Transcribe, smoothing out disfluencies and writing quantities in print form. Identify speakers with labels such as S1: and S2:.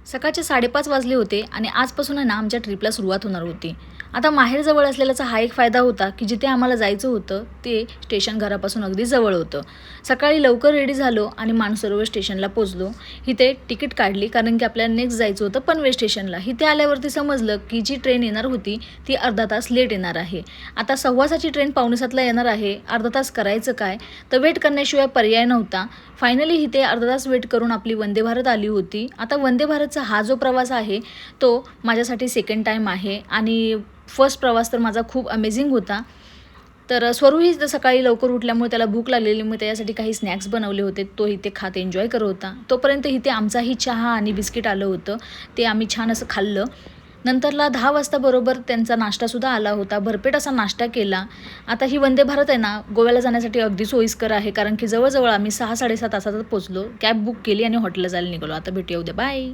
S1: सकाळचे 5:30 वाजले होते आणि आजपासून आहे ना आमच्या ट्रिपला सुरुवात होणार होती. आता माहेर जवळ असलेल्याचा हा एक फायदा होता, की जिथे आम्हाला जायचं होतं ते स्टेशन घरापासून अगदी जवळ होतं. सकाळी लवकर रेडी झालो आणि मानसरोवर स्टेशनला पोहोचलो. इथे तिकीट काढली कारण की आपल्याला नेक्स्ट जायचं होतं पनवेल स्टेशनला. इथे आल्यावरती समजलं की जी ट्रेन येणार होती ती अर्धा तास लेट येणार आहे. आता 6:15ची ट्रेन 6:45ला येणार आहे. अर्धा तास करायचं काय? तर वेट करण्याशिवाय पर्याय नव्हता. फायनली इथे अर्धा तास वेट करून आपली वंदे भारत आली होती. आता वंदे भारतचा हा जो प्रवास आहे तो माझ्यासाठी सेकंड टाईम आहे आणि फर्स्ट प्रवास तर माझा खूप अमेझिंग होता. तर स्वरूही सकाळी लवकर उठल्यामुळे त्याला भूक लागलेली, मग त्याच्यासाठी काही स्नॅक्स बनवले होते. तो इथे खात एन्जॉय करत होता. तोपर्यंत इथे आमचाही चहा आणि बिस्किट आलं होतं. ते आम्ही छान असं खाल्लं. नंतरला 10 वाजता बरोबर त्यांचा नाश्तासुद्धा आला होता. भरपेट असा नाश्ता केला. आता ही वंदे भारत आहे ना, गोव्याला जाण्यासाठी अगदी सोयीस्कर आहे कारण की जवळ आम्ही 6-6.5 तासातच पोहोचलो. कॅब बुक केली आणि हॉटेलला जायला निघालो. आता भेटूया उद्या. बाय.